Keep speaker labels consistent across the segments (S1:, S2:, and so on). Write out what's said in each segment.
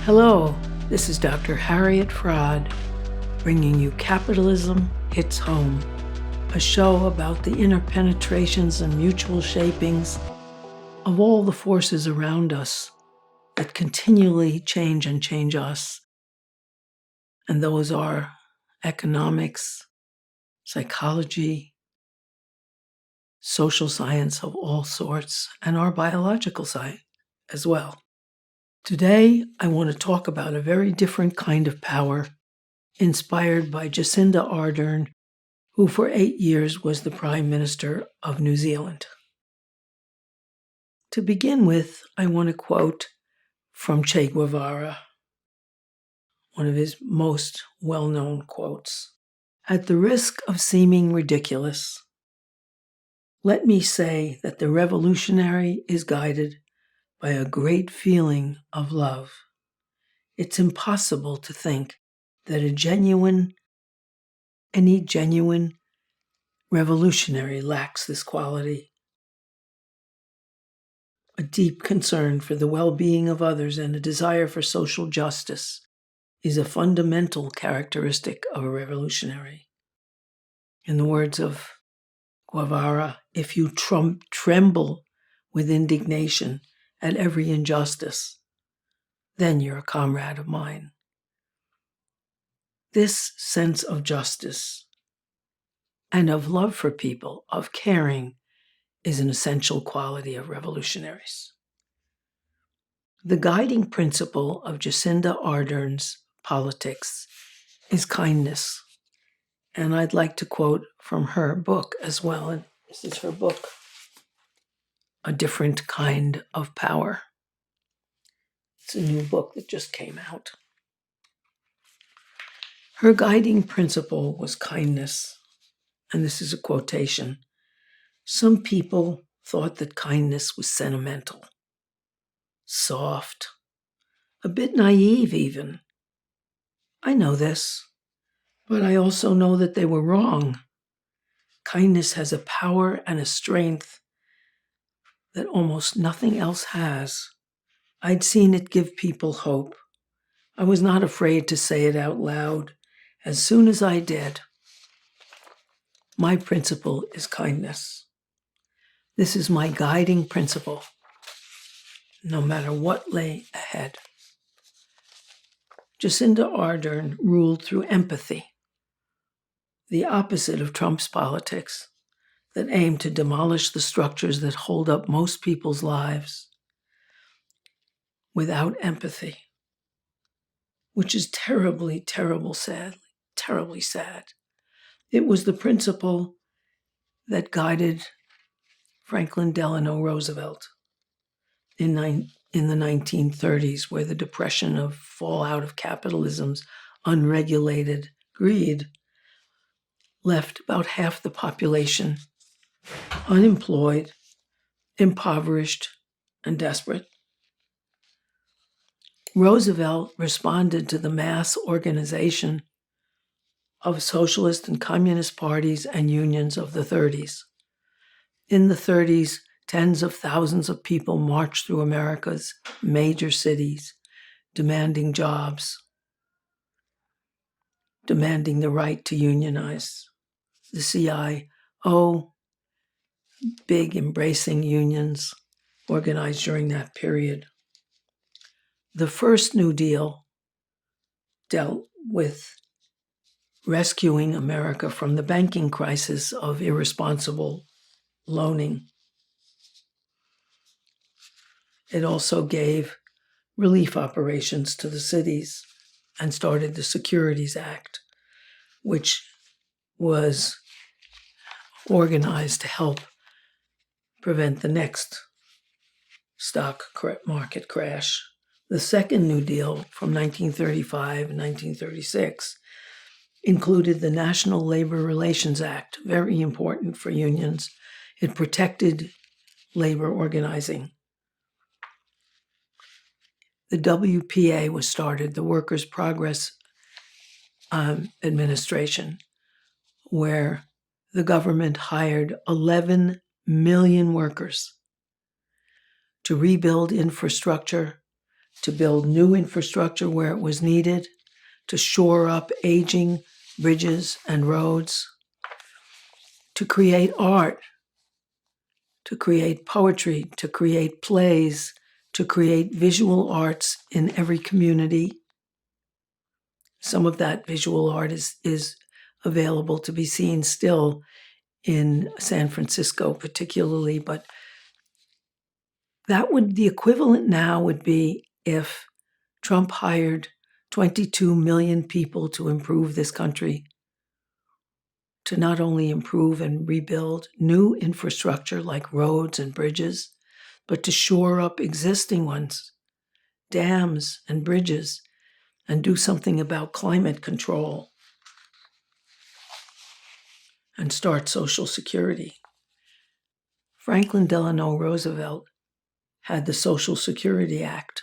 S1: Hello, this is Dr. Harriet Fraad, bringing you Capitalism Hits Home, a show about the inner penetrations and mutual shapings of all the forces around us that continually change and change us. And those are economics, psychology, social science of all sorts, and our biological science as well. Today, I want to talk about a very different kind of power inspired by Jacinda Ardern, who for 8 years was the Prime Minister of New Zealand. To begin with, I want to quote from Che Guevara, one of his most well-known quotes. At the risk of seeming ridiculous, let me say that the revolutionary is guided by a great feeling of love. It's impossible to think that any genuine revolutionary lacks this quality. A deep concern for the well-being of others and a desire for social justice is a fundamental characteristic of a revolutionary. In the words of Guevara, if you tremble with indignation at every injustice, then you're a comrade of mine. This sense of justice and of love for people, of caring, is an essential quality of revolutionaries. The guiding principle of Jacinda Ardern's politics is kindness. And I'd like to quote from her book as well. And this is her book, A Different Kind of Power. It's a new book that just came out. Her guiding principle was kindness. And this is a quotation. Some people thought that kindness was sentimental, soft, a bit naive even. I know this, but I also know that they were wrong. Kindness has a power and a strength that almost nothing else has. I'd seen it give people hope. I was not afraid to say it out loud. As soon as I did, my principle is kindness. This is my guiding principle, no matter what lay ahead. Jacinda Ardern ruled through empathy, the opposite of Trump's politics that aim to demolish the structures that hold up most people's lives without empathy, which is terribly sad. It was the principle that guided Franklin Delano Roosevelt in the 1930s, where the depression of fallout of capitalism's unregulated greed left about half the population unemployed, impoverished, and desperate. Roosevelt responded to the mass organization of socialist and communist parties and unions of the 30s. In the 30s, tens of thousands of people marched through America's major cities, demanding jobs, demanding the right to unionize. The CIO, big embracing unions, organized during that period. The first New Deal dealt with rescuing America from the banking crisis of irresponsible loaning. It also gave relief operations to the cities and started the Securities Act, which was organized to help prevent the next stock market crash. The second New Deal from 1935 and 1936 included the National Labor Relations Act, very important for unions. It protected labor organizing. The WPA was started, the Workers' Progress Administration, where the government hired 11 million workers to rebuild infrastructure, to build new infrastructure where it was needed, to shore up aging bridges and roads, to create art, to create poetry, to create plays, to create visual arts in every community. Some of that visual art is available to be seen still in San Francisco particularly, but the equivalent now would be if Trump hired 22 million people to improve this country, to not only improve and rebuild new infrastructure like roads and bridges, but to shore up existing ones, dams and bridges, and do something about climate control and start Social Security. Franklin Delano Roosevelt had the Social Security Act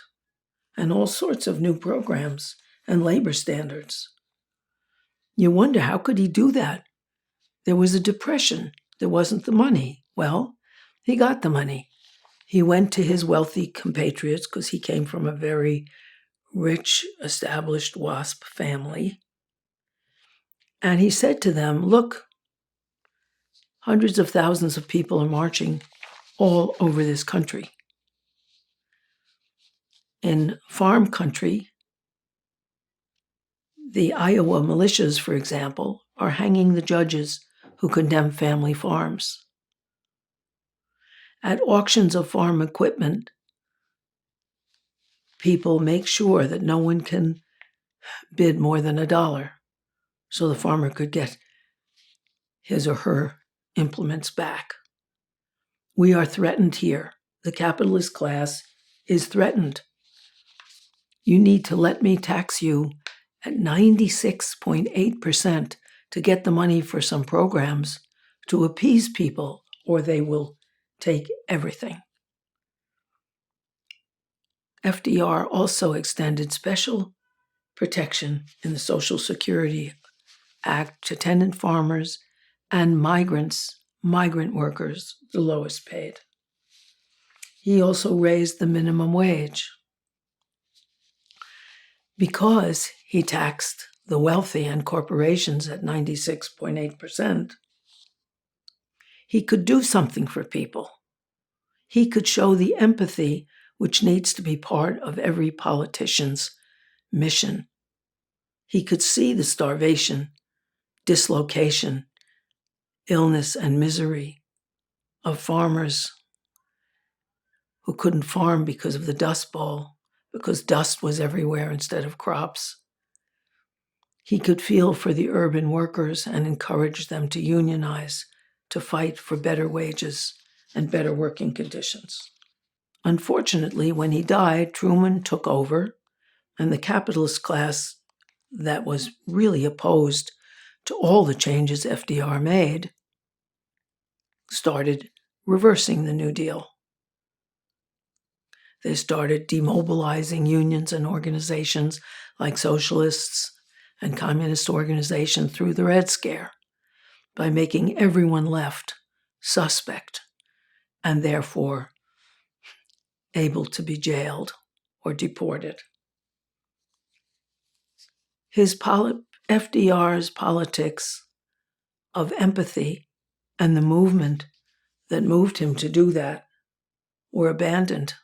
S1: and all sorts of new programs and labor standards. You wonder, how could he do that? There was a depression. There wasn't the money. Well, he got the money. He went to his wealthy compatriots because he came from a very rich, established WASP family. And he said to them, look, hundreds of thousands of people are marching all over this country. In farm country, the Iowa militias, for example, are hanging the judges who condemn family farms. At auctions of farm equipment, people make sure that no one can bid more than $1 so the farmer could get his or her implements back. We are threatened here. The capitalist class is threatened. You need to let me tax you at 96.8% to get the money for some programs to appease people, or they will take everything. FDR also extended special protection in the Social Security Act to tenant farmers and migrant workers, the lowest paid. He also raised the minimum wage. Because he taxed the wealthy and corporations at 96.8%, he could do something for people. He could show the empathy which needs to be part of every politician's mission. He could see the starvation, dislocation, illness, and misery of farmers who couldn't farm because of the Dust Bowl, because dust was everywhere instead of crops. He could feel for the urban workers and encourage them to unionize, to fight for better wages and better working conditions. Unfortunately, when he died, Truman took over, and the capitalist class that was really opposed to all the changes FDR made started reversing the New Deal. They started demobilizing unions and organizations like socialists and communist organizations through the Red Scare by making everyone left suspect and therefore able to be jailed or deported. FDR's politics of empathy and the movement that moved him to do that were abandoned.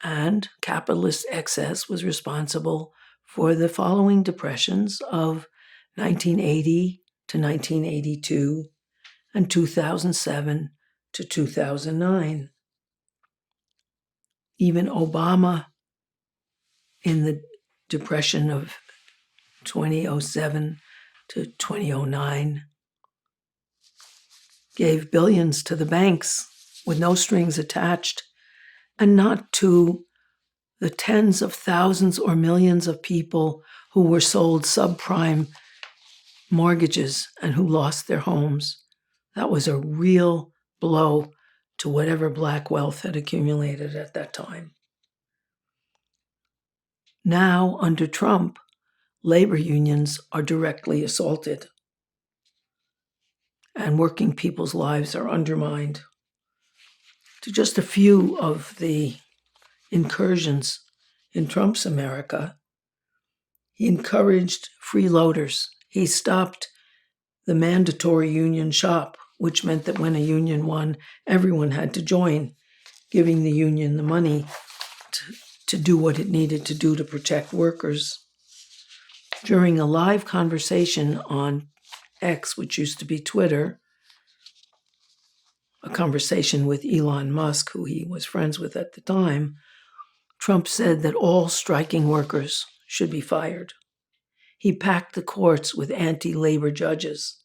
S1: And capitalist excess was responsible for the following depressions of 1980 to 1982 and 2007 to 2009. Even Obama, in the depression of 2007 to 2009, gave billions to the banks with no strings attached, and not to the tens of thousands or millions of people who were sold subprime mortgages and who lost their homes. That was a real blow to whatever black wealth had accumulated at that time. Now, under Trump, labor unions are directly assaulted, and working people's lives are undermined. To just a few of the incursions in Trump's America, he encouraged freeloaders. He stopped the mandatory union shop, which meant that when a union won, everyone had to join, giving the union the money to do what it needed to do to protect workers. During a live conversation on X, which used to be Twitter, a conversation with Elon Musk, who he was friends with at the time, Trump said that all striking workers should be fired. He packed the courts with anti-labor judges.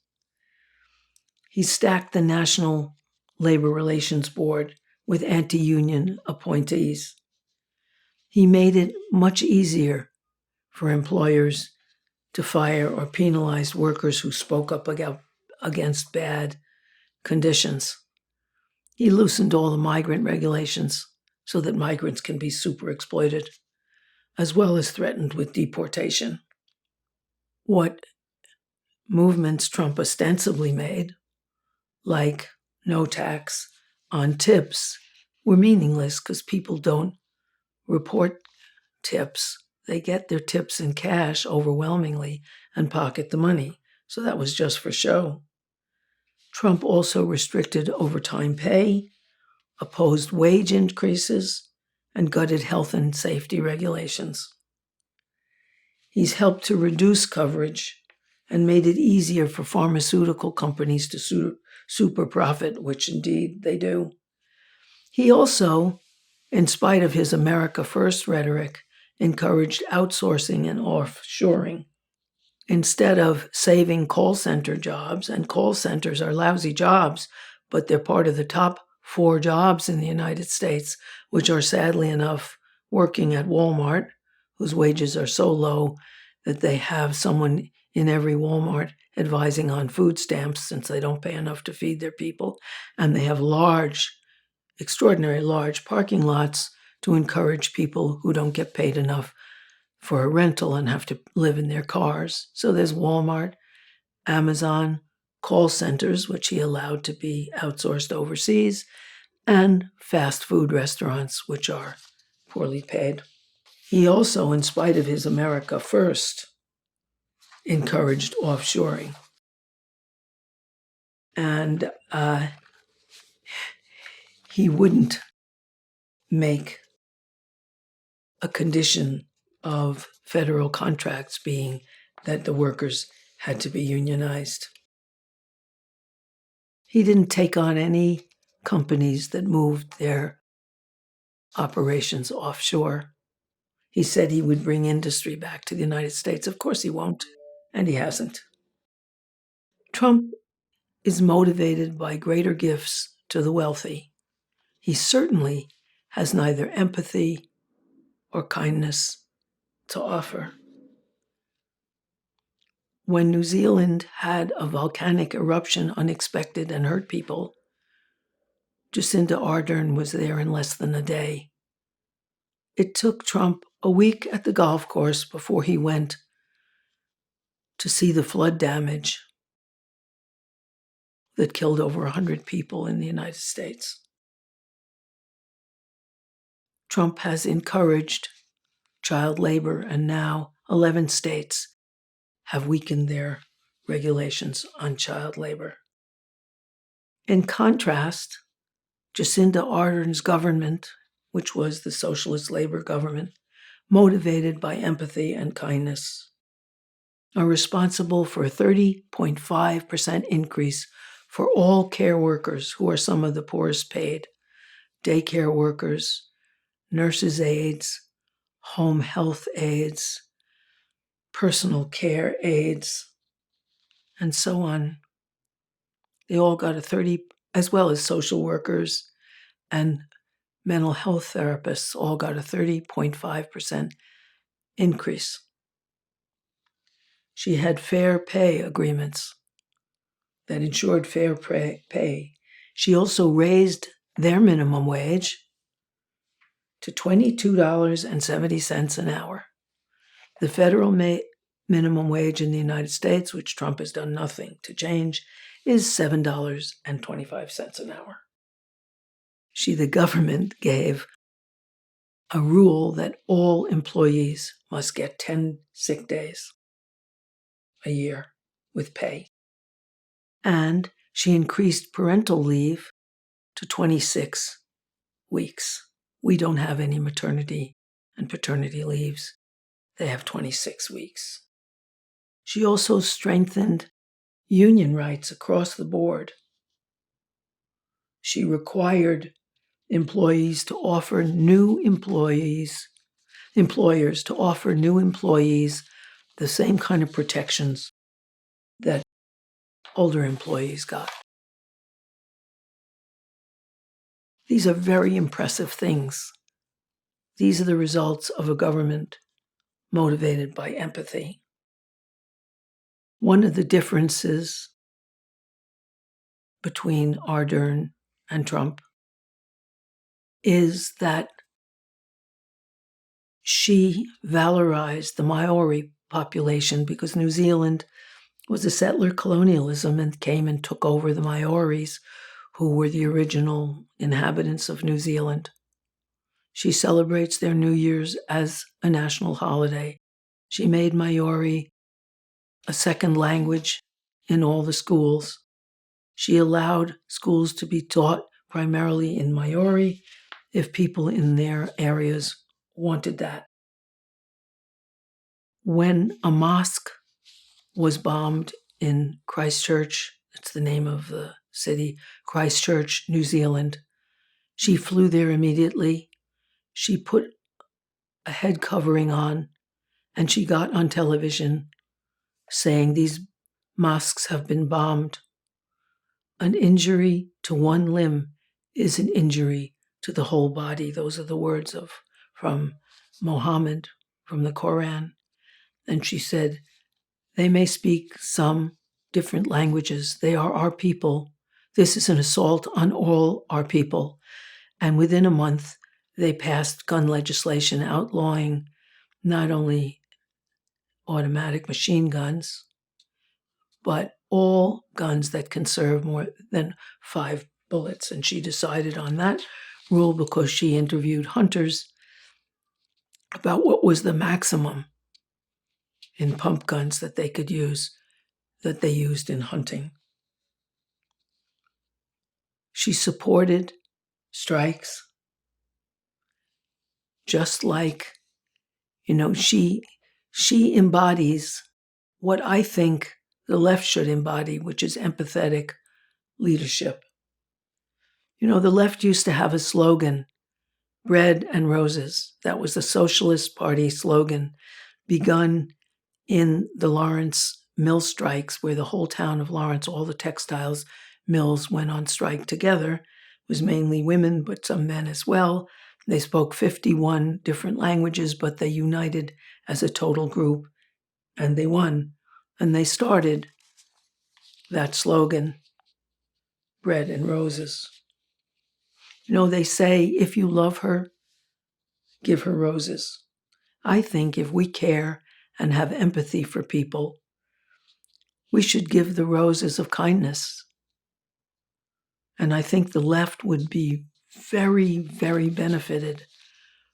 S1: He stacked the National Labor Relations Board with anti-union appointees. He made it much easier for employers to fire or penalize workers who spoke up against bad conditions. He loosened all the migrant regulations so that migrants can be super exploited, as well as threatened with deportation. What movements Trump ostensibly made, like no tax on tips, were meaningless because people don't report tips. They get their tips in cash overwhelmingly and pocket the money. So that was just for show. Trump also restricted overtime pay, opposed wage increases, and gutted health and safety regulations. He's helped to reduce coverage and made it easier for pharmaceutical companies to super profit, which indeed they do. He also, in spite of his America First rhetoric, encouraged outsourcing and offshoring. Instead of saving call center jobs, and call centers are lousy jobs, but they're part of the top 4 jobs in the United States, which are sadly enough working at Walmart, whose wages are so low that they have someone in every Walmart advising on food stamps since they don't pay enough to feed their people, and they have extraordinary large parking lots to encourage people who don't get paid enough for a rental and have to live in their cars. So there's Walmart, Amazon, call centers, which he allowed to be outsourced overseas, and fast food restaurants, which are poorly paid. He also, in spite of his America First, encouraged offshoring. And he wouldn't make a condition of federal contracts being that the workers had to be unionized. He didn't take on any companies that moved their operations offshore. He said he would bring industry back to the United States. Of course he won't, and he hasn't. Trump is motivated by greater gifts to the wealthy. He certainly has neither empathy or kindness to offer. When New Zealand had a volcanic eruption unexpected and hurt people, Jacinda Ardern was there in less than a day. It took Trump a week at the golf course before he went to see the flood damage that killed over 100 people in the United States. Trump has encouraged child labor, and now 11 states have weakened their regulations on child labor. In contrast, Jacinda Ardern's government, which was the Socialist labor government, motivated by empathy and kindness, are responsible for a 30.5% increase for all care workers, who are some of the poorest paid, daycare workers, nurses' aides, home health aides, personal care aides, and so on. They all got a 30, as well as social workers and mental health therapists, all got a 30.5% increase. She had fair pay agreements that ensured fair pay. She also raised their minimum wage to $22.70 an hour. The federal minimum wage in the United States, which Trump has done nothing to change, is $7.25 an hour. The government gave a rule that all employees must get 10 sick days a year with pay. And she increased parental leave to 26 weeks. We don't have any maternity and paternity leaves. They have 26 weeks. She also strengthened union rights across the board. She required employers to offer new employees the same kind of protections that older employees got. These are very impressive things. These are the results of a government motivated by empathy. One of the differences between Ardern and Trump is that she valorized the Maori population because New Zealand was a settler colonialism and came and took over the Maoris, who were the original inhabitants of New Zealand. She celebrates their New Year's as a national holiday. She made Maori a second language in all the schools. She allowed schools to be taught primarily in Maori if people in their areas wanted that. When a mosque was bombed in Christchurch, that's the name of the city, Christchurch, New Zealand, she flew there immediately. She put a head covering on, and she got on television saying these mosques have been bombed. An injury to one limb is an injury to the whole body. Those are the words from Mohammed, from the Quran. And she said, they may speak some different languages. They are our people. This is an assault on all our people. And within a month, they passed gun legislation outlawing not only automatic machine guns, but all guns that can serve more than 5 bullets. And she decided on that rule because she interviewed hunters about what was the maximum in pump guns that they could use, that they used in hunting. She supported strikes, just like, she embodies what I think the left should embody, which is empathetic leadership. The left used to have a slogan, bread and roses. That was the Socialist Party slogan, begun in the Lawrence mill strikes, where the whole town of Lawrence, all the textiles mills went on strike together. It was mainly women, but some men as well. They spoke 51 different languages, but they united as a total group, and they won. And they started that slogan, bread and roses. They say, if you love her, give her roses. I think if we care and have empathy for people, we should give the roses of kindness. And I think the left would be very, very benefited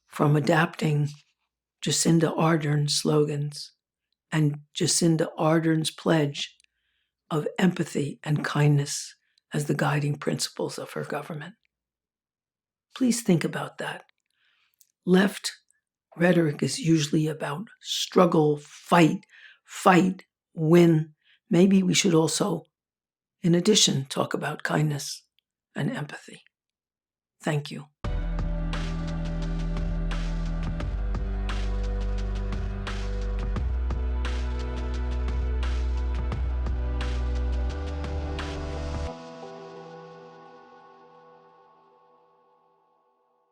S1: from adapting Jacinda Ardern's slogans and Jacinda Ardern's pledge of empathy and kindness as the guiding principles of her government. Please think about that. Left rhetoric is usually about struggle, fight, win. Maybe we should also, in addition, talk about kindness and empathy. Thank you.